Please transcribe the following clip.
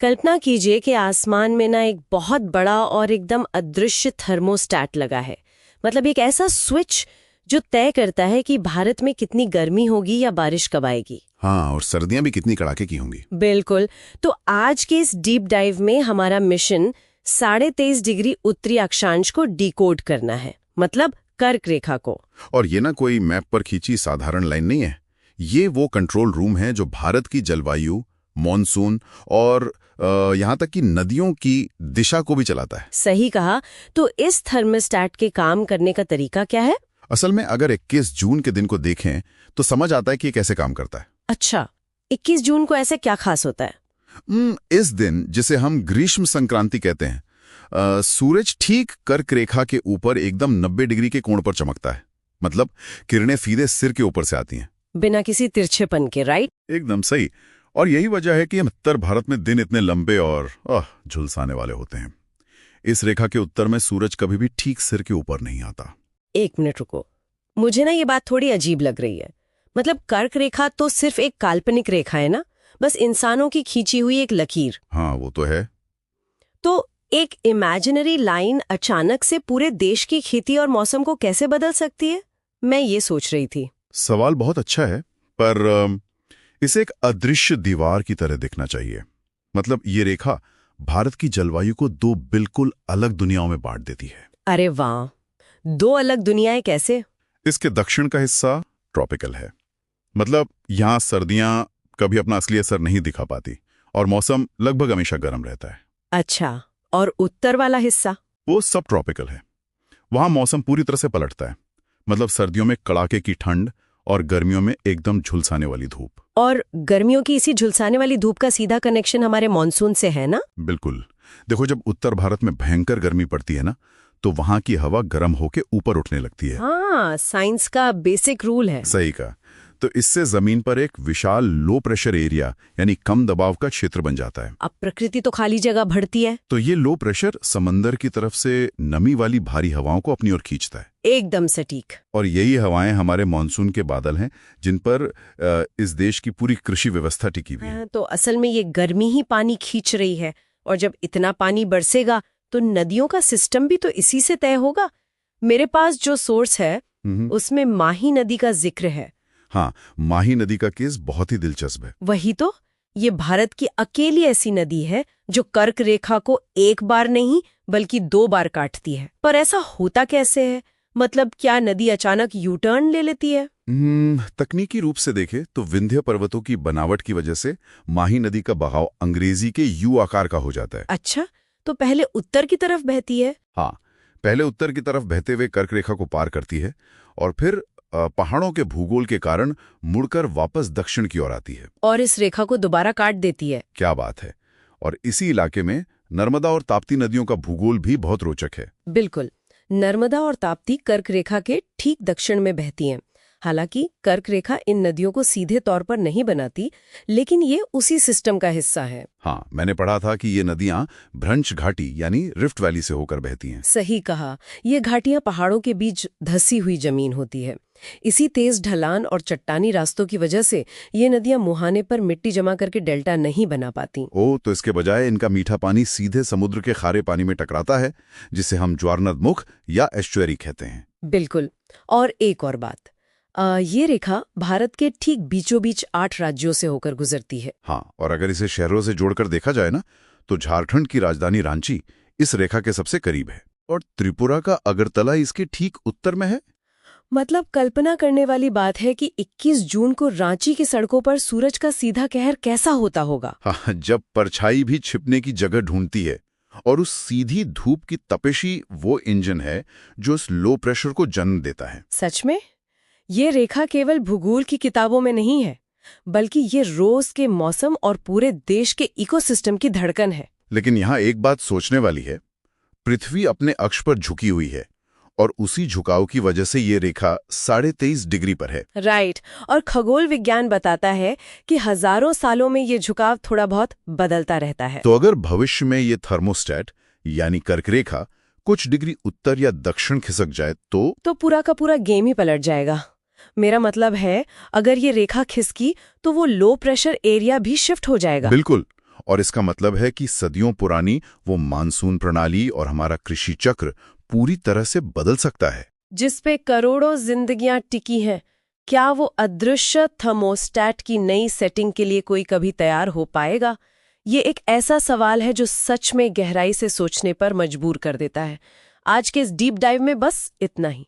कल्पना कीजिए कि आसमान में ना एक बहुत बड़ा और एकदम अदृश्य थर्मोस्टैट लगा है। मतलब एक ऐसा स्विच जो तय करता है कि भारत में कितनी गर्मी होगी या बारिश कब आएगी। हाँ, और सर्दियां भी कितनी कड़ाके की होंगी। बिल्कुल। तो आज के इस डीप डाइव में हमारा मिशन 23.5 डिग्री उत्तरी अक्षांश को डिकोड करना है, मतलब कर्क रेखा को। और ये ना कोई मैप पर खींची साधारण लाइन नहीं है, ये वो कंट्रोल रूम है जो भारत की जलवायु, मॉनसून और यहाँ तक कि नदियों की दिशा को भी चलाता है। सही कहा। तो इस थर्मोस्टैट के काम करने का तरीका क्या है? असल में अगर 21 जून के दिन को देखें तो समझ आता है कि ये कैसे काम करता है। अच्छा, 21 जून को ऐसे क्या खास होता है? इस दिन, जिसे हम ग्रीष्म संक्रांति कहते हैं, सूरज ठीक कर्क रेखा के ऊपर एकदम 90 डिग्री के कोण पर चमकता है। मतलब किरणें सीधे सिर के ऊपर से आती हैं, बिना किसी तिरछेपन के। राइट, एकदम सही। और यही वजह है कि उत्तर भारत में दिन इतने लंबे और झुलसाने वाले होते हैं। इस रेखा के उत्तर में सूरज कभी भी ठीक सिर के ऊपर नहीं आता। एक मिनट रुको, मुझे ना ये बात थोड़ी अजीब लग रही है। मतलब कर्क रेखा तो सिर्फ एक काल्पनिक रेखा है ना, बस इंसानों की खींची हुई एक लकीर। हाँ, वो तो है। तो एक इमेजिनरी लाइन अचानक से पूरे देश की खेती और मौसम को कैसे बदल सकती है, मैं ये सोच रही थी। सवाल बहुत अच्छा है, पर इसे एक अदृश्य दीवार की तरह दिखना चाहिए। मतलब ये रेखा भारत की जलवायु को दो बिल्कुल अलग दुनियाओं में बांट देती है। अरे वाह, दो अलग दुनियाएं कैसे? इसके दक्षिण का हिस्सा ट्रॉपिकल है, मतलब यहाँ सर्दियां कभी अपना असली असर नहीं दिखा पाती और मौसम लगभग हमेशा गर्म रहता है। अच्छा, और उत्तर वाला हिस्सा? वो सब ट्रॉपिकल है। वहां मौसम पूरी तरह से पलटता है। मतलब सर्दियों में कड़ाके की ठंड और गर्मियों में एकदम झुलसाने वाली धूप। और गर्मियों की इसी झुलसाने वाली धूप का सीधा कनेक्शन हमारे मॉनसून से है ना? बिल्कुल। देखो, जब उत्तर भारत में भयंकर गर्मी पड़ती है ना, तो वहां की हवा गर्म होके ऊपर उठने लगती है। हाँ, साइंस का बेसिक रूल है। सही कहा। तो इससे जमीन पर एक विशाल लो प्रेशर एरिया यानी कम दबाव का क्षेत्र बन जाता है। अब प्रकृति तो खाली जगह भरती है, तो ये लो प्रेशर समंदर की तरफ से नमी वाली भारी हवाओं को अपनी ओर खींचता है। एकदम सटीक। और यही हवाएं हमारे मॉनसून के बादल हैं, जिन पर इस देश की पूरी कृषि व्यवस्था टिकी हुई है। तो असल में ये गर्मी ही पानी खींच रही है, और जब इतना पानी बरसेगा तो नदियों का सिस्टम भी तो इसी से तय होगा। मेरे पास जो सोर्स है उसमें माही नदी का जिक्र है। हाँ, माही नदी का केस बहुत ही दिलचस्प है। वही तो, ये भारत की अकेली ऐसी नदी है जो कर्क रेखा को एक बार नहीं बल्कि 2 बार काटती है। पर ऐसा होता कैसे है? मतलब क्या नदी अचानक यू टर्न ले लेती है? तकनीकी रूप से देखें तो विंध्य पर्वतों की बनावट की वजह से माही नदी का बहाव अंग्रेजी के यू आकार का हो जाता है। अच्छा, तो पहले उत्तर की तरफ बहती है? हाँ, पहले उत्तर की तरफ बहते हुए कर्क रेखा को पार करती है और फिर पहाड़ों के भूगोल के कारण मुड़कर वापस दक्षिण की ओर आती है और इस रेखा को दोबारा काट देती है। क्या बात है। और इसी इलाके में नर्मदा और ताप्ती नदियों का भूगोल भी बहुत रोचक है। बिल्कुल, नर्मदा और ताप्ती कर्क रेखा के ठीक दक्षिण में बहती हैं। हालांकि कर्क रेखा इन नदियों को सीधे तौर पर नहीं बनाती, लेकिन ये उसी सिस्टम का हिस्सा है। हाँ, मैंने पढ़ा था कि ये नदियां भ्रंश घाटी यानी रिफ्ट वैली से होकर बहती हैं। सही कहा, ये घाटियां पहाड़ों के बीच धसी हुई जमीन होती है। इसी तेज ढलान और चट्टानी रास्तों की वजह से ये नदियां मुहाने पर मिट्टी जमा करके डेल्टा नहीं बना पाती। तो इसके बजाय इनका मीठा पानी सीधे समुद्र के खारे पानी में टकराता है, जिसे हम ज्वारनदमुख या एस्चुअरी कहते हैं। बिल्कुल। और एक और बात, ये रेखा भारत के ठीक बीचों बीच 8 राज्यों से होकर गुजरती है। हाँ, और अगर इसे शहरों से जोड़कर देखा जाए ना, तो झारखंड की राजधानी रांची इस रेखा के सबसे करीब है और त्रिपुरा का अगरतला इसके ठीक उत्तर में है। मतलब कल्पना करने वाली बात है कि 21 जून को रांची की सड़कों पर सूरज का सीधा कहर कैसा होता होगा। हाँ, जब परछाई भी छिपने की जगह ढूंढती है। और उस सीधी धूप की तपिश ही वो इंजन है जो उस लो प्रेशर को जन्म देता है। सच में ये रेखा केवल भूगोल की किताबों में नहीं है, बल्कि ये रोज के मौसम और पूरे देश के इकोसिस्टम की धड़कन है। लेकिन यहाँ एक बात सोचने वाली है, पृथ्वी अपने अक्ष पर झुकी हुई है और उसी झुकाव की वजह से ये रेखा 23.5 डिग्री पर है। राइट। और खगोल विज्ञान बताता है कि हजारों सालों में ये झुकाव थोड़ा बहुत बदलता रहता है। तो अगर भविष्य में ये थर्मोस्टेट यानी कर्क रेखा कुछ डिग्री उत्तर या दक्षिण खिसक जाए तो पूरा का पूरा गेम ही पलट जाएगा। मेरा मतलब है, अगर ये रेखा खिसकी तो वो लो प्रेशर एरिया भी शिफ्ट हो जाएगा। बिल्कुल। और इसका मतलब है कि सदियों पुरानी वो मानसून प्रणाली और हमारा कृषि चक्र पूरी तरह से बदल सकता है, जिस पे करोड़ों जिंदगियां टिकी हैं। क्या वो अदृश्य थर्मोस्टैट की नई सेटिंग के लिए कोई कभी तैयार हो पाएगा? ये एक ऐसा सवाल है जो सच में गहराई से सोचने पर मजबूर कर देता है। आज के इस डीप डाइव में बस इतना ही।